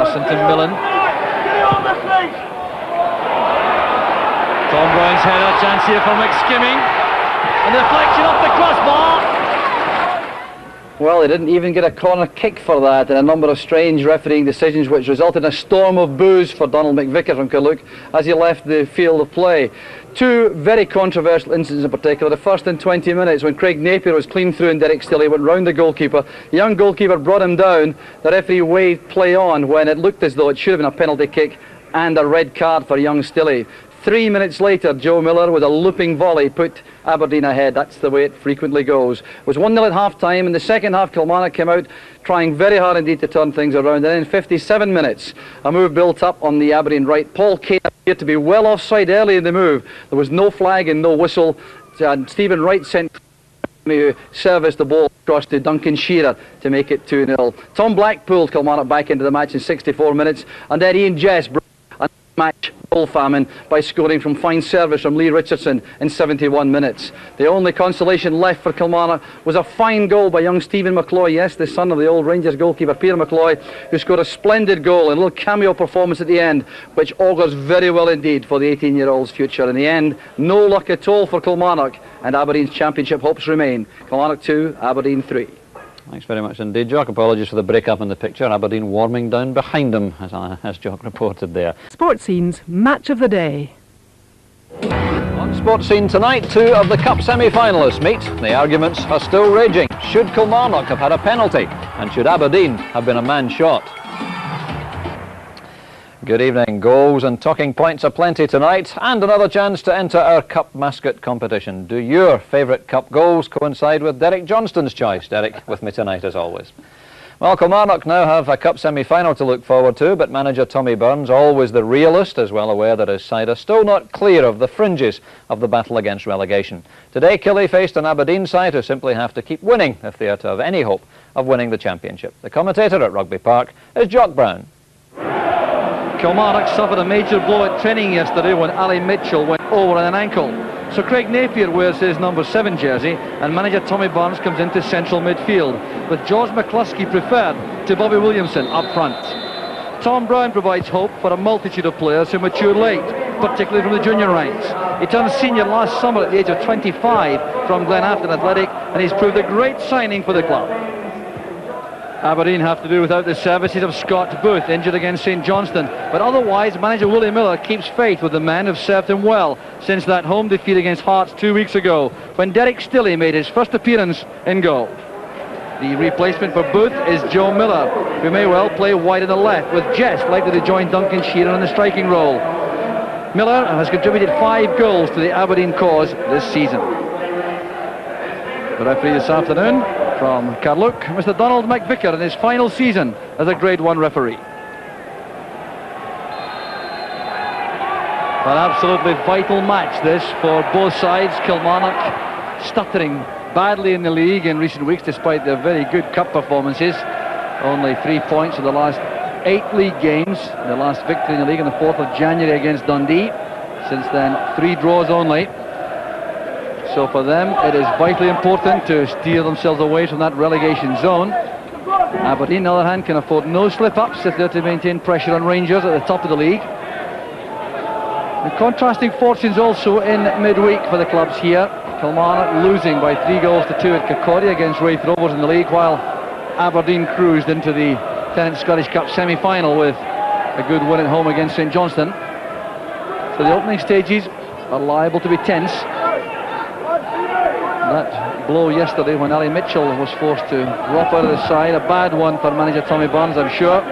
MacPherson to Mlln. Tom Brown's header, chance here for McSkimming. And the deflection off the crossbar. Well, they didn't even get a corner kick for that, and a number of strange refereeing decisions which resulted in a storm of boos for Donald McVicker from Killie as he left the field of play. Two very controversial incidents in particular. The first in 20 minutes when Craig Napier was clean through and Derek Stilley went round the goalkeeper. The young goalkeeper brought him down. The referee waved play on when it looked as though it should have been a penalty kick and a red card for young Stilley. 3 minutes later, Joe Miller with a looping volley put Aberdeen ahead. That's the way it frequently goes. It was 1-0 at half-time. In the second half, Kilmarnock came out trying very hard indeed to turn things around. And then in 57 minutes, a move built up on the Aberdeen right. Paul Kane appeared to be well offside early in the move. There was no flag and no whistle. And Stephen Wright sent who serviced the ball across to Duncan Shearer to make it 2-0. Tom Black pulled Kilmarnock back into the match in 64 minutes. And then Ian Jess broke a match goal famine by scoring from fine service from Lee Richardson in 71 minutes. The only consolation left for Kilmarnock was a fine goal by young Stephen McCloy, yes, the son of the old Rangers goalkeeper Peter McCloy, who scored a splendid goal and a little cameo performance at the end, which augurs very well indeed for the 18-year-old's future. In the end, no luck at all for Kilmarnock, and Aberdeen's championship hopes remain. Kilmarnock 2, Aberdeen 3. Thanks very much indeed, Jock. Apologies for the break-up in the picture. Aberdeen warming down behind him, as Jock reported there. Sports Scene's Match of the Day. On Sports Scene tonight, two of the Cup semi-finalists meet. The arguments are still raging. Should Kilmarnock have had a penalty? And should Aberdeen have been a man shot? Good evening. Goals and talking points aplenty tonight, and another chance to enter our Cup mascot competition. Do your favourite Cup goals coincide with Derek Johnston's choice? Derek with me tonight as always. Well, Kilmarnock now have a Cup semi-final to look forward to, but manager Tommy Burns, always the realist, is well aware that his side are still not clear of the fringes of the battle against relegation. Today, Killie faced an Aberdeen side who simply have to keep winning if they are to have any hope of winning the championship. The commentator at Rugby Park is Jock Brown. Kilmarnock suffered a major blow at training yesterday when Ali Mitchell went over on an ankle. So Craig Napier wears his number 7 jersey and manager Tommy Barnes comes into central midfield, with George McCluskey preferred to Bobby Williamson up front. Tom Brown provides hope for a multitude of players who mature late, particularly from the junior ranks. He turned senior last summer at the age of 25 from Glenafton Athletic, and he's proved a great signing for the club. Aberdeen have to do without the services of Scott Booth, injured against St Johnstone, but otherwise manager Willie Miller keeps faith with the men who've served him well since that home defeat against Hearts 2 weeks ago when Derek Stilley made his first appearance in goal. The replacement for Booth is Joe Miller, who may well play wide on the left, with Jess likely to join Duncan Shearer in the striking role. Miller has contributed 5 goals to the Aberdeen cause this season. The referee this afternoon from Carluke, Mr. Donald McVicker, in his final season as a Grade 1 referee. An absolutely vital match this for both sides. Kilmarnock stuttering badly in the league in recent weeks despite their very good cup performances. Only 3 points in the last 8 league games. The last victory in the league on the 4th of January against Dundee. Since then, 3 draws only. So for them, it is vitally important to steer themselves away from that relegation zone. Aberdeen, on the other hand, can afford no slip-ups if they're to maintain pressure on Rangers at the top of the league. The contrasting fortunes also in midweek for the clubs here. Kilmarnock losing by 3-2 at Kirkcaldy against Wraith Rovers in the league, while Aberdeen cruised into the Tennent Scottish Cup semi-final with a good win at home against St Johnstone. So the opening stages are liable to be tense. That blow yesterday when Ali Mitchell was forced to drop out of the side, a bad one for manager Tommy Barnes, I'm sure.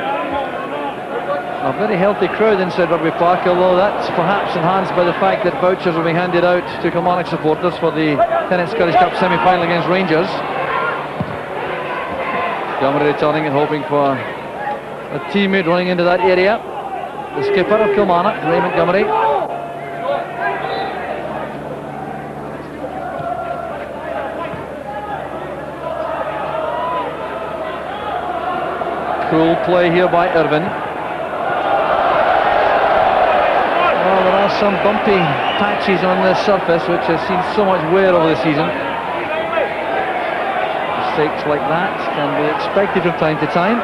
A very healthy crowd inside Rugby Park, although that's perhaps enhanced by the fact that vouchers will be handed out to Kilmarnock supporters for the Tennent Scottish Cup semi-final against Rangers. Gummery returning and hoping for a teammate running into that area. The skipper of Kilmarnock, Raymond Gummery. Cool play here by Irvin. Well, there are some bumpy patches on the surface which has seen so much wear over the season. Mistakes like that can be expected from time to time.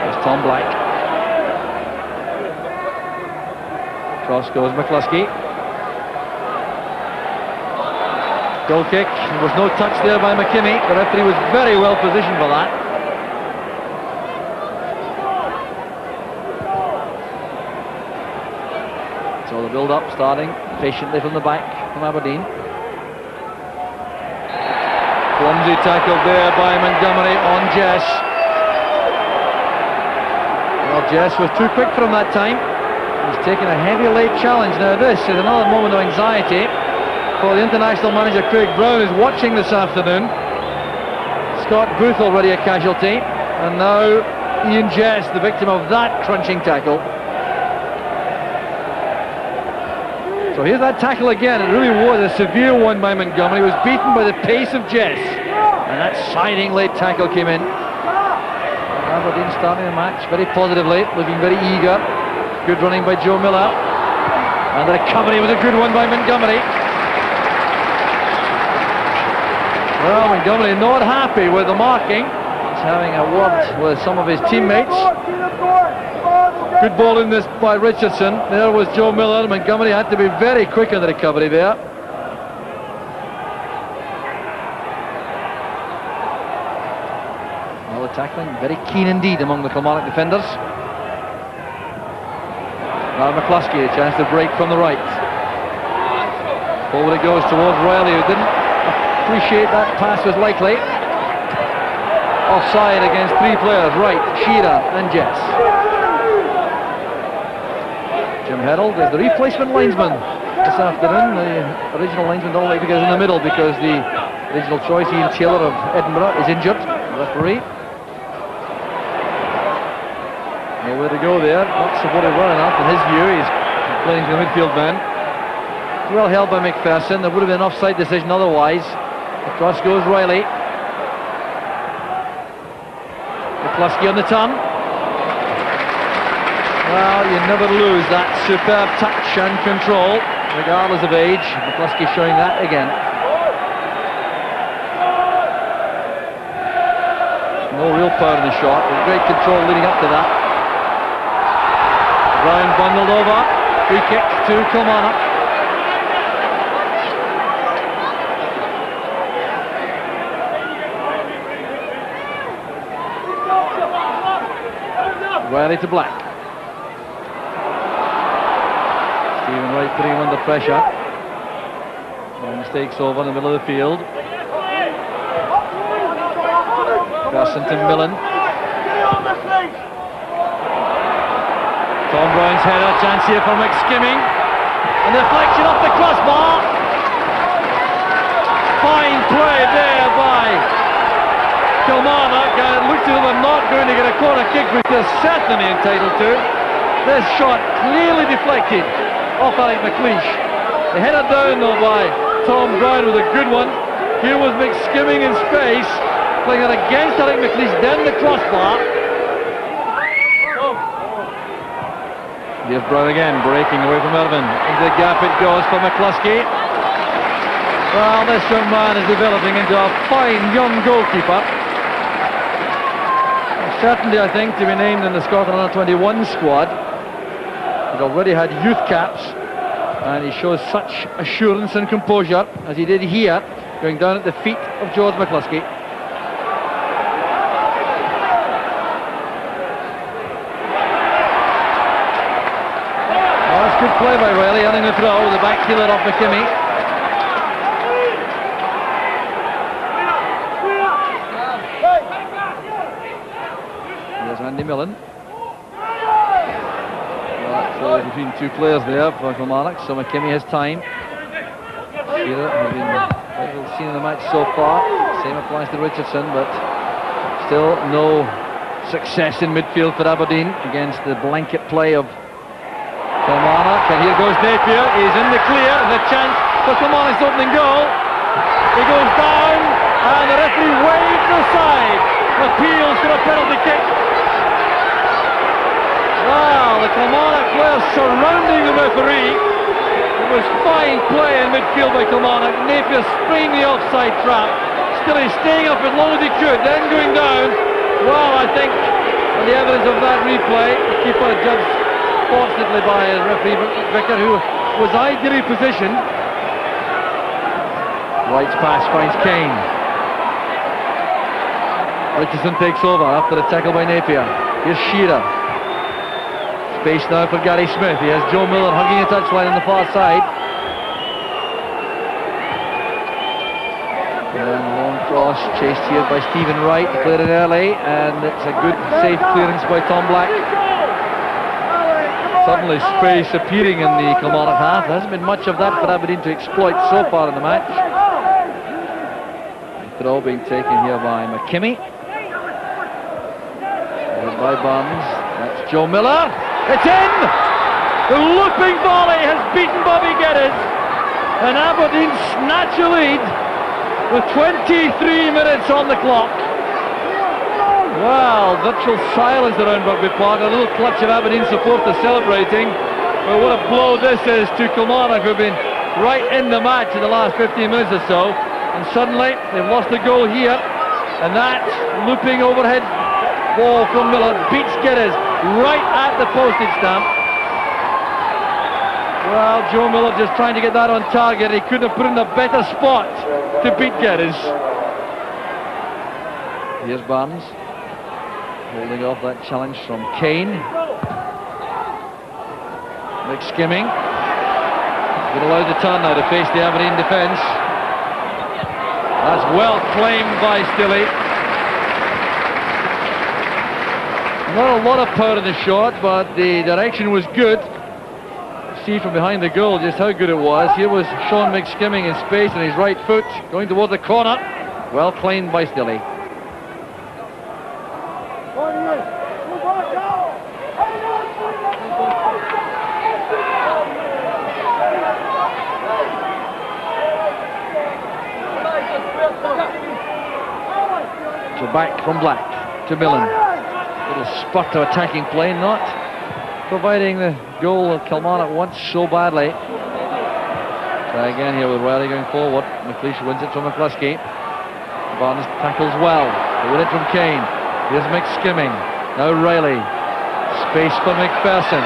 As Tom Black. Cross goes McCluskey. Goal kick. There was no touch there by McKimmie. The referee was very well positioned for that. So the build-up starting patiently from the back from Aberdeen. Clumsy tackle there by Montgomery on Jess. Well, Jess was too quick for him that time. He's taken a heavy late challenge. Now this is another moment of anxiety for the international manager Craig Brown, who's watching this afternoon. Scott Booth already a casualty, and now Ian Jess, the victim of that crunching tackle. So here's that tackle again. It really was a severe one by Montgomery. He was beaten by the pace of Jess, and that siding late tackle came in. Aberdeen starting the match very positively, looking very eager. Good running by Joe Miller, and the recovery was a good one by Montgomery. Well, Montgomery not happy with the marking. He's having a word with some of his teammates. Good ball in this by Richardson. There was Joe Miller. Montgomery had to be very quick in the recovery there. Well, the tackling very keen indeed among the Kilmarnock defenders. Now McCluskey, a chance to break from the right. Forward it goes towards Reilly, who didn't appreciate that pass was likely. Offside against three players, Wright, Shearer and Jess. Jim Herold is the replacement linesman this afternoon. The original linesman don't like to get in the middle because the original choice, Ian Taylor of Edinburgh, is injured. The referee. Nowhere to go there, not supported well enough in his view. He's complaining to the midfield man. Well held by MacPherson. There would have been an offside decision otherwise. Across goes Reilly. McCluskey on the turn. Well, you never lose that superb touch and control, regardless of age. McCluskey showing that again. No real power in the shot, but great control leading up to that. Brown bundled over. Free kick to Kilmarnock. Reilly to Black. Stephen Wright putting him under pressure. No mistakes over in the middle of the field. MacPherson to Mlln. Tom Brown's header, chance here for McSkimming. And deflection off the crossbar. Fine play there by Kilmarnock. It looks as though they're not going to get a corner kick, which they're certainly entitled to. This shot clearly deflected off Alec McLeish. The header down though by Tom Brown was a good one. Here was McSkimming in space, playing it against Alec McLeish, then the crossbar. Here's Brown again, breaking away from Irvine. Into the gap it goes for McCluskey. Well, this young man is developing into a fine young goalkeeper. Certainly, I think, to be named in the Scotland Under-21 squad. He's already had youth caps, and he shows such assurance and composure as he did here, going down at the feet of George McCluskey. Oh, that's good play by Reilly, earning the throw with the back heeler off McKimmie. Mlln. Well, between two players there for Kilmarnock, so McKimmie has time. Shearer has been very well seen in the match so far. Same applies to Richardson, but still no success in midfield for Aberdeen against the blanket play of Kilmarnock. And here goes Napier. He's in the clear. There's a chance for Kilmarnock's opening goal. He goes down, and the referee waves aside. Appeals for a penalty kick. Wow, the Kilmarnock players surrounding the referee. It was fine play in midfield by Kilmarnock. Napier springing the offside trap. Still he's staying up as long as he could, then going down. Well, I think On the evidence of that replay, the keeper judged fortunately by referee Vicker, who was ideally positioned. White's pass finds Kane. Richardson takes over after a tackle by Napier. Here's Shearer. Space now for Gary Smith. He has Joe Miller hugging a touchline on the far side. And long cross chased here by Stephen Wright, cleared it early, and it's a good safe clearance by Tom Black. Suddenly space appearing in the Kilmarnock half. There hasn't been much of that for Aberdeen to exploit so far in the match. Throw being taken here by McKimmie. By Barnes. That's Joe Miller. It's in! The looping volley has beaten Bobby Geddes, and Aberdeen snatch a lead with 23 minutes on the clock. Well, virtual silence around Rugby Park. A little clutch of Aberdeen supporters celebrating. But what a blow this is to Kilmarnock, who've been right in the match in the last 15 minutes or so. And suddenly they've lost a goal here, and that looping overhead ball from Miller beats Geddes right at the postage stamp. Well, Joe Miller just trying to get that on target. He couldn't have put in a better spot to beat Geddes. Here's Barnes holding off that challenge from Kane. McSkimming been allowed to turn now to face the Aberdeen defence. That's well claimed by Killie. Not a lot of power in the shot, but the direction was good. See from behind the goal just how good it was. Here was Sean McSkimming in space on his right foot, going toward the corner. Well claimed by Killie. So back from Black to Mlln. Little spurt of attacking play, not providing the goal that Kilmarnock wants so badly. Try again here with Reilly going forward. McLeish wins it from McCluskey. Barnes tackles well. They win it from Kane. Here's McSkimming. Now Reilly. Space for MacPherson.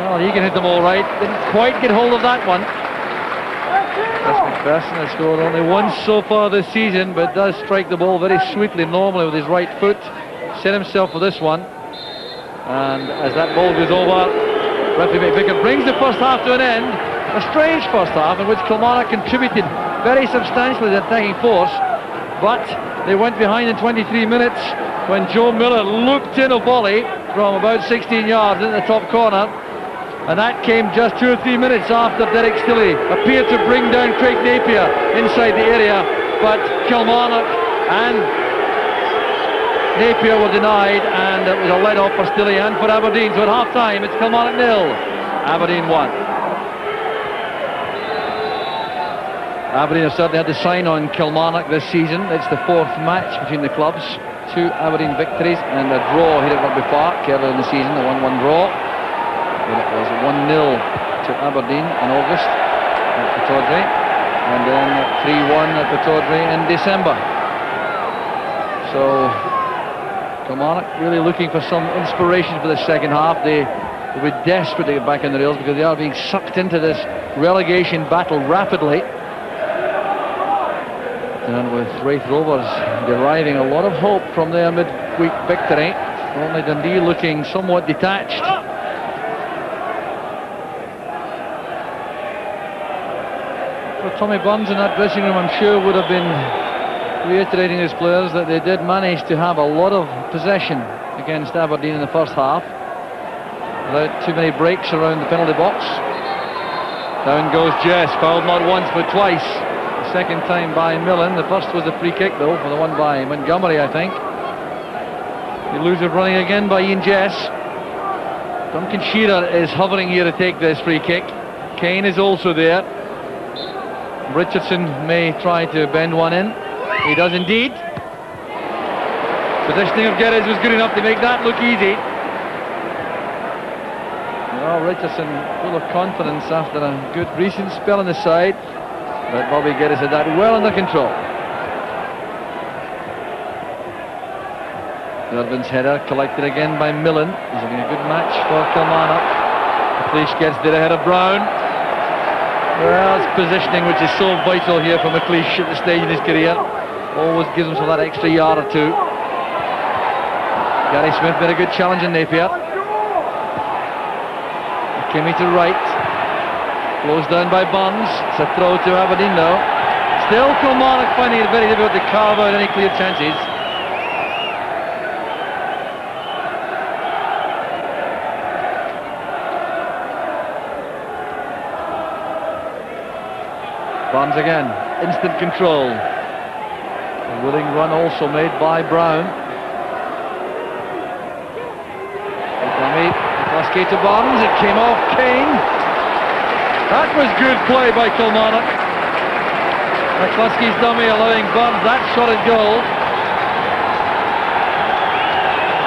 Well, he can hit them all right. Didn't quite get hold of that one. MacPherson has scored only once so far this season, but does strike the ball very sweetly normally with his right foot. Set himself for this one. And as that ball goes over, referee Vicker brings the first half to an end. A strange first half in which Kilmarnock contributed very substantially to attacking force, but they went behind in 23 minutes when Joe Miller looped in a volley from about 16 yards in the top corner. And that came just 2 or 3 minutes after Derek Killie appeared to bring down Craig Napier inside the area, but Kilmarnock and Napier were denied, and it was a let-off for Killie and for Aberdeen. So at half-time it's Kilmarnock 0, Aberdeen 1. Aberdeen have certainly had to sign on Kilmarnock this season. It's the 4th match between the clubs. 2 Aberdeen victories and a draw here at Rugby Park earlier in the season, a 1-1 draw. It was 1-0 to Aberdeen in August at Pittodrie, and then 3-1 at Pittodrie in December. So Kilmarnock really looking for some inspiration for the second half. They will be desperate to get back on the rails because they are being sucked into this relegation battle rapidly. And with Raith Rovers deriving a lot of hope from their midweek victory, only Dundee looking somewhat detached. For Tommy Burns in that dressing room, I'm sure would have been reiterating his players that they did manage to have a lot of possession against Aberdeen in the first half without too many breaks around the penalty box. Down goes Jess, fouled not once but twice. The second time by Mlln. The first was a free kick though, for the one by Montgomery, I think. The elusive running again by Ian Jess. Duncan Shearer is hovering here to take this free kick. Kane is also there. Richardson may try to bend one in. He does indeed. Positioning of Geddes was good enough to make that look easy. Well, Richardson full of confidence after a good recent spell on the side, but Bobby Geddes had that well under control. Irvin's header collected again by Mlln. He's having a good match for Kilmarnock. McLeish gets there ahead of Brown. Well, it's positioning which is so vital here for McLeish at this stage in his career. Always gives him that extra yard or two. Gary Smith made a good challenge in Napier. McKimmie to right. Closed down by Bonds. It's a throw to Aberdeen though. Still Kilmarnock finding it very difficult to carve out any clear chances. Bonds again, instant control. A willing run also made by Brown. McCluskey to Bonds, it came off Kane. That was good play by Kilmarnock. McCluskey's dummy allowing Bonds that shot at goal.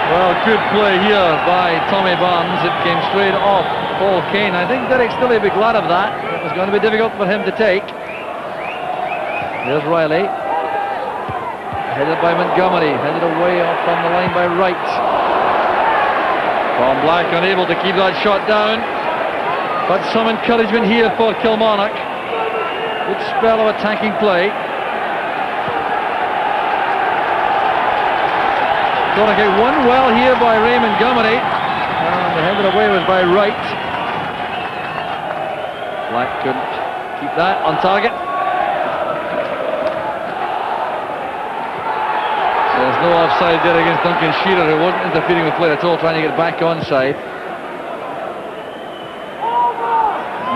Well, good play here by Tommy Bonds. It came straight off Paul Kane. I think Derek's still a big glad of that. It was going to be difficult for him to take. There's Reilly. Headed by Montgomery. Headed away off from the line by Wright. Tom Black unable to keep that shot down. But some encouragement here for Kilmarnock. Good spell of attacking play. Kilmarnock get one well here by Ray Montgomery. And the headed away was by Wright. Black couldn't keep that on target. There's no offside there against Duncan Shearer, who wasn't interfering with play at all, trying to get back onside. He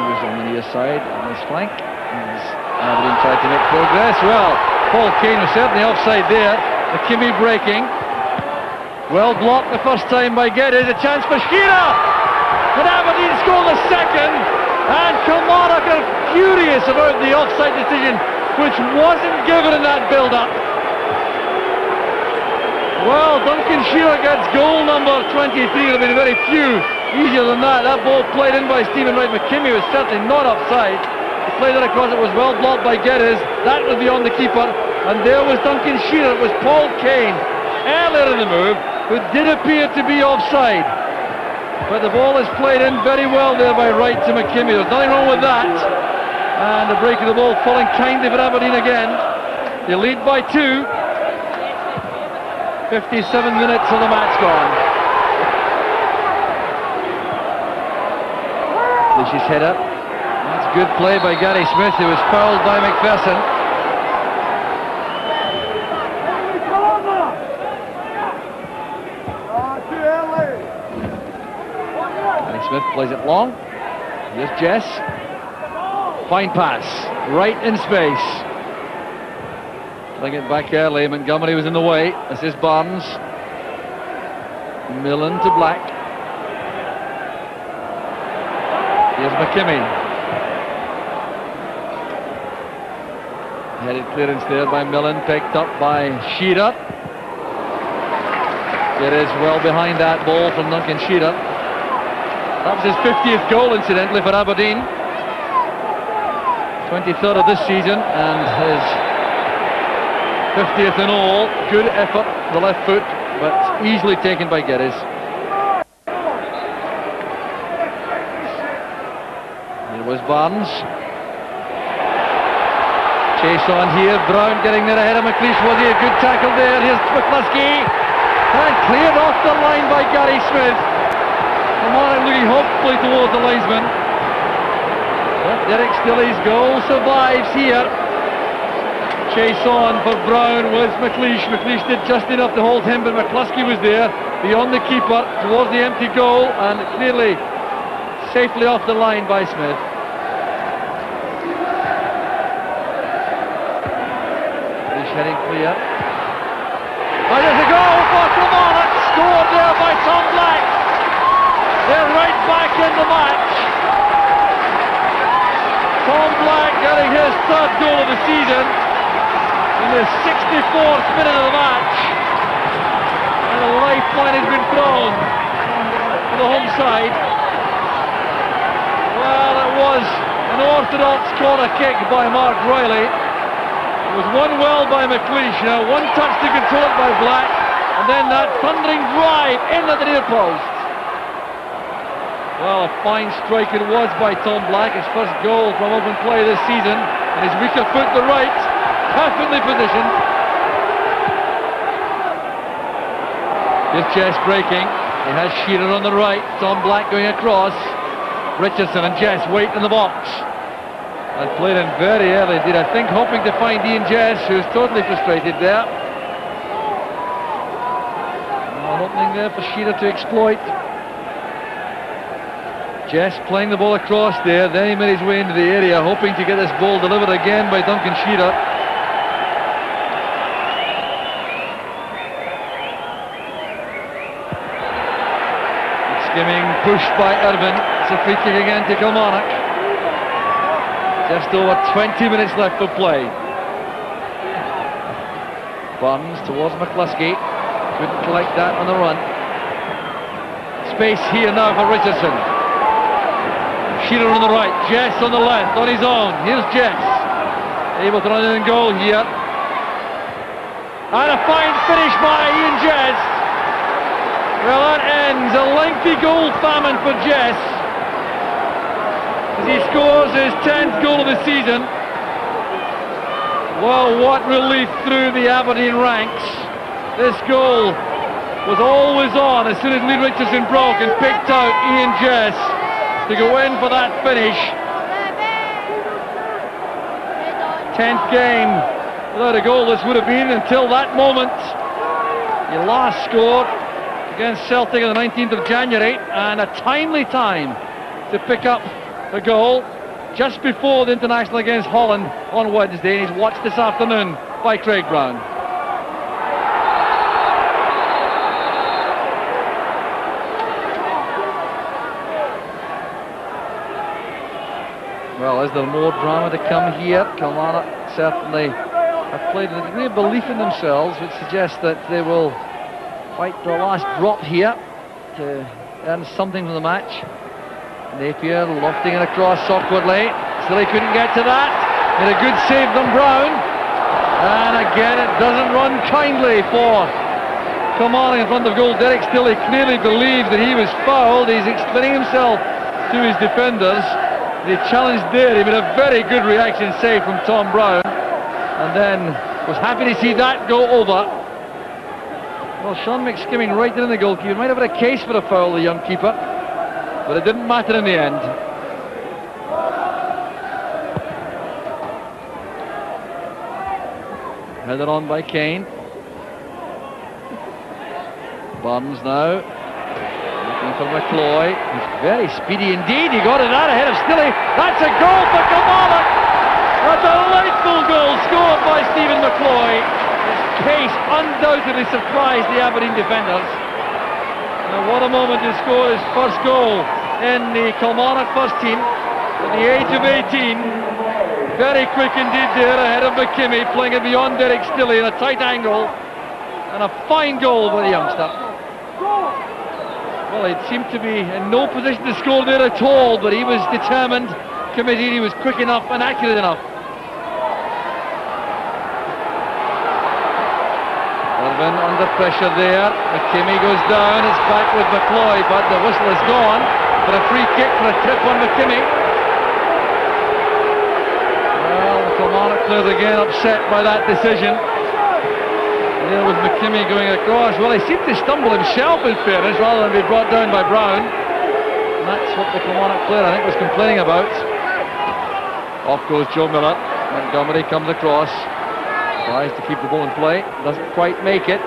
was on the near side, on his flank. As Aberdeen tried to make progress. Well, Paul Kane was certainly offside there. McKimmie breaking. Well blocked the first time by Geddes. A chance for Shearer! But Aberdeen scored the second. And Kilmarnock are furious about the offside decision, which wasn't given in that build-up. Well, Duncan Shearer gets goal number 23. There have been very few easier than that. That ball played in by Stephen Wright. McKimmie was certainly not offside. He played it across. It was well blocked by Geddes. That was beyond the keeper. And there was Duncan Shearer. It was Paul Kane earlier in the move who did appear to be offside. But the ball is played in very well there by Wright to McKimmie. There's nothing wrong with that. And the break of the ball falling kindly for Aberdeen again. They lead by 2. 57 minutes of the match gone. Leish's header. That's good play by Gary Smith, who was fouled by MacPherson. Gary Smith plays it long. Here's Jess. Fine pass. Right in space. Bring it back early. Montgomery was in the way. This is Barnes. Mlln to Black. Here's McKimmie. Headed clearance there by Mlln, picked up by Shearer. It is well behind that ball from Duncan Shearer. That was his 50th goal, incidentally, for Aberdeen. 23rd of this season, and his 50th in all. Good effort, the left foot, but easily taken by Geddes. Here was Barnes. Chase on here, Brown getting there ahead of McLeish. Was he a good tackle there? Here's McCluskey. And cleared off the line by Gary Smith. Kilmarnock looking hopefully towards the linesman. But Derek Stillie's goal survives here. Chase on for Brown with McLeish. McLeish did just enough to hold him, but McCluskey was there beyond the keeper towards the empty goal, and clearly safely off the line by Smith. McLeish heading clear. And there's a goal for Kilmarnock, scored there by Tom Black. They're right back in the match. Tom Black getting his third goal of the season in the 64th minute of the match, and a lifeline has been thrown to the home side. Well, it was an orthodox corner kick by Mark Reilly. It was won well by McLeish. Now one touch to control it by Black, and then that thundering drive in at the near post. Well, a fine strike it was by Tom Black, his first goal from open play this season, and his weaker foot, the right, perfectly positioned. Here's Jess breaking. He has Shearer on the right, Tom Black going across. Richardson and Jess wait in the box. And played in very early indeed, I think, hoping to find Ian Jess, who's totally frustrated there. An opening there for Shearer to exploit. Jess playing the ball across there, then he made his way into the area, hoping to get this ball delivered again by Duncan Shearer. McSkimming pushed by Irvin. It's a free kick again to Kilmarnock. Just over 20 minutes left for play. Burns towards McCluskey. Couldn't collect that on the run. Space here now for Richardson. Shearer on the right, Jess on the left, on his own. Here's Jess, able to run in goal here. And a fine finish by Ian Jess. Well, that ends a lengthy goal famine for Jess, as he scores his 10th goal of the season. Well, what relief through the Aberdeen ranks. This goal was always on as soon as Lee Richardson broke and picked out Ian Jess to go in for that finish. 10th game without a goal this would have been until that moment. He last scored against Celtic on the 19th of January, and a timely time to pick up a goal just before the international against Holland on Wednesday, and he's watched this afternoon by Craig Brown. Well, is there more drama to come here? Kilmarnock certainly have played with a degree of belief in themselves, which suggests that they will fight to the last drop here to earn something from the match. Napier lofting it across awkwardly. Still he couldn't get to that. Made a good save from Brown. And again it doesn't run kindly for Kilmarnock in front of goal. Derek Stilley clearly believed that he was fouled. He's explaining himself to his defenders. The challenge there, he made a very good reaction save from Tom Brown, and then was happy to see that go over. Well, Sean McSkimming right in the goalkeeper. Might have had a case for a foul, the young keeper, but it didn't matter in the end. Headed on by Kane. Burns now. Looking for McCloy. He's very speedy indeed. He got it out ahead of Stilley. That's a goal for Kilmarnock. A delightful goal scored by Stephen McCloy. His pace undoubtedly surprised the Aberdeen defenders. Now what a moment to score his first goal in the Kilmarnock first team at the age of 18. Very quick indeed there ahead of McKimmie, playing it beyond Derek Stilley in a tight angle. And a fine goal by the youngster. Well, he seemed to be in no position to score there at all, but he was determined, committed, he was quick enough and accurate enough. Irvin under pressure there. McKimmie goes down, it's back with McCloy, but the whistle is gone for a free kick for a trip on McKimmie. Well, the Kilmarnock players again upset by that decision. There was McKimmie going across. Well, he seemed to stumble himself, in fairness, rather than be brought down by Brown. And that's what the Kilmarnock player, I think, was complaining about. Off goes Joe Miller. Montgomery comes across. Tries to keep the ball in play. Doesn't quite make it.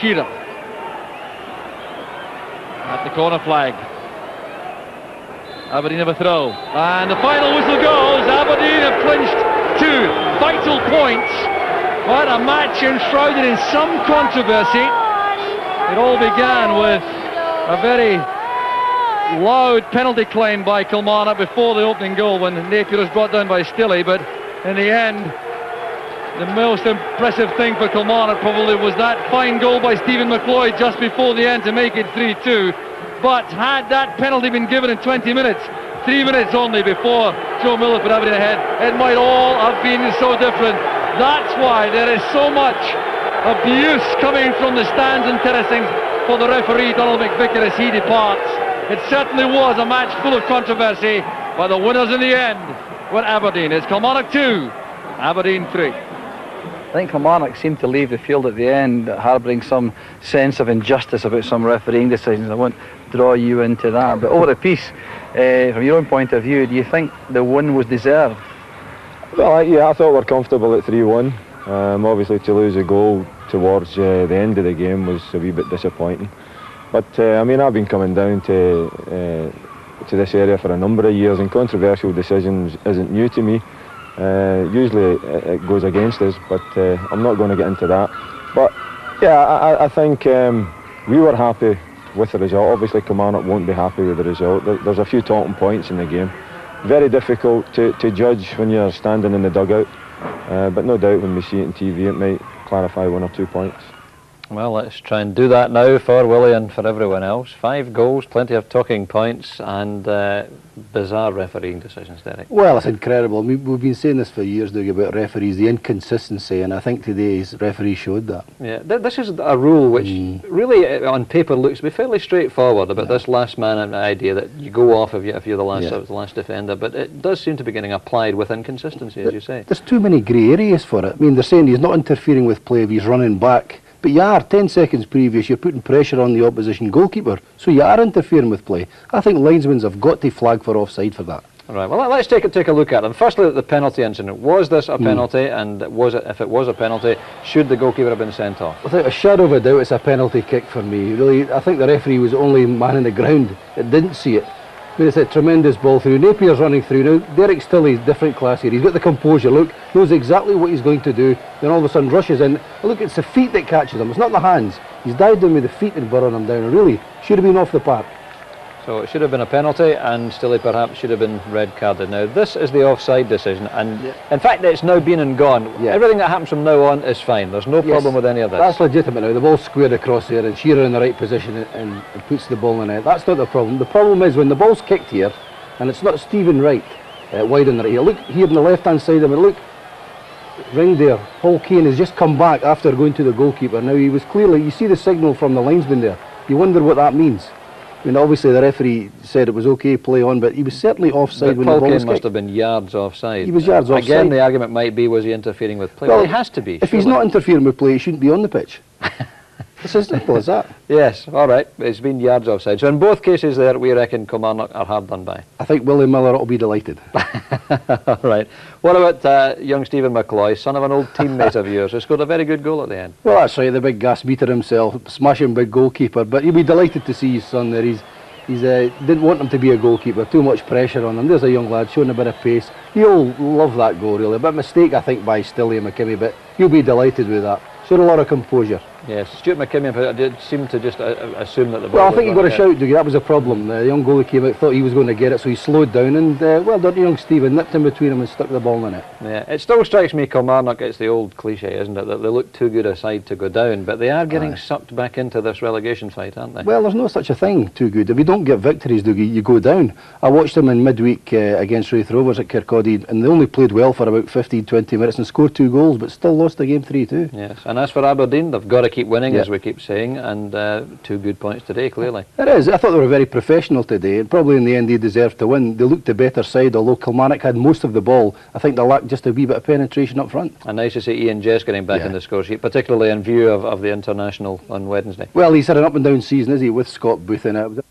Shearer at the corner flag. Aberdeen have a throw, and the final whistle goes. Aberdeen have clinched 2 vital points. What a match enshrouded in some controversy. It all began with a very loud penalty claim by Kilmarnock before the opening goal when Napier was brought down by Stilley, but in the end the most impressive thing for Kilmarnock probably was that fine goal by Stephen McCloy just before the end to make it 3-2. But had that penalty been given in 20 minutes, 3 minutes only before Joe Miller put Aberdeen ahead. It might all have been so different. That's why there is so much abuse coming from the stands and terracings for the referee Donald McVicker as he departs. It certainly was a match full of controversy, but the winners in the end were Aberdeen. It's Kilmarnock 2, Aberdeen 3. I think Kilmarnock seemed to leave the field at the end harbouring some sense of injustice about some refereeing decisions. I won't draw you into that, but over the piece, from your own point of view, do you think the win was deserved? Well, yeah, I thought we were comfortable at 3-1. Obviously to lose a goal towards the end of the game was a wee bit disappointing. But I mean, I've been coming down to this area for a number of years, and controversial decisions isn't new to me. Usually it goes against us, but I'm not going to get into that. But yeah, I think we were happy with the result. Obviously Kilmarnock won't be happy with the result. There's a few talking points in the game. Very difficult to judge when you're standing in the dugout, but no doubt when we see it on TV it might clarify 1 or 2 points. Well, let's try and do that now for Willie and for everyone else. 5 goals, plenty of talking points, and bizarre refereeing decisions, Derek. Well, it's incredible. We've been saying this for years, Doug, about referees, the inconsistency, and I think today's referee showed that. Yeah, this is a rule which really, on paper, looks to be fairly straightforward about this last man idea that you go off if you're the last defender, but it does seem to be getting applied with inconsistency, as you say. There's too many grey areas for it. I mean, they're saying he's not interfering with play if he's running back. But you are, 10 seconds previous, you're putting pressure on the opposition goalkeeper, so you are interfering with play. I think linesmen have got to flag for offside for that. Right, well, let's take a look at them. Firstly, at the penalty incident. Was this a penalty, and if it was a penalty, should the goalkeeper have been sent off? Without a shadow of a doubt, it's a penalty kick for me. Really, I think the referee was the only man in the ground that didn't see it. I mean, it's a tremendous ball through. Napier's running through now. Derek Stillie's different class here. He's got the composure. Look, knows exactly what he's going to do. Then all of a sudden rushes in. Look, it's the feet that catches him. It's not the hands. He's dived in with the feet and burrowing him down. And really, should have been off the park. So it should have been a penalty, and Stillie perhaps should have been red carded. Now, this is the offside decision, and in fact, it's now been and gone. Yeah. Everything that happens from now on is fine. There's no problem with any of this. That's legitimate now. The ball's squared across there, and Shearer in the right position and puts the ball in the net. That's not the problem. The problem is when the ball's kicked here, and it's not Stephen Wright wide on the right here. Look here on the left-hand side of it. Look, ring there. Paul Kane has just come back after going to the goalkeeper. Now, he was clearly, you see the signal from the linesman there. You wonder what that means. I mean, obviously the referee said it was okay, play on, but he was certainly offside when the ball was kicked. Paul Kane must have been yards offside. He was yards offside. Again, the argument might be, was he interfering with play? Well, he has to be. If he's not interfering with play, he shouldn't be on the pitch. It's as simple as that. Yes, all right. It's been yards offside. So in both cases there, we reckon Kilmarnock are hard done by. I think Willie Miller will be delighted. All right. What about young Stephen McCloy, son of an old teammate of yours, who scored a very good goal at the end? Well, that's right, the big gas meter himself, smashing big goalkeeper. But he'll be delighted to see his son there. He didn't want him to be a goalkeeper, too much pressure on him. There's a young lad showing a bit of pace. He'll love that goal, really. A bit of mistake, I think, by Stillie and McKimmie, but he'll be delighted with that. Showed a lot of composure. Yes, Stuart McKimmie did seem to just assume that the ball. Well, I think he got a shout, Dougie. That was a problem. The young goalie came out, thought he was going to get it, so he slowed down, and well done to young Stephen, nipped in between him and stuck the ball in it. Yeah, it still strikes me Kilmarnock, it's the old cliche, isn't it, that they look too good a side to go down, but they are getting sucked back into this relegation fight, aren't they? Well, there's no such a thing, too good. If you don't get victories, Dougie, you go down. I watched them in midweek against Raith Rovers at Kirkcaldy, and they only played well for about 15-20 minutes and scored 2 goals, but still lost the game 3-2. Yes, and as for Aberdeen, they've got to keep winning, as we keep saying, and 2 good points today, clearly. It is. I thought they were very professional today, and probably in the end they deserved to win. They looked the better side, although Kilmarnock had most of the ball. I think they lacked just a wee bit of penetration up front. And nice to see Ian Jess getting back in the score sheet, particularly in view of the international on Wednesday. Well, he's had an up and down season, is he, with Scott Booth in it.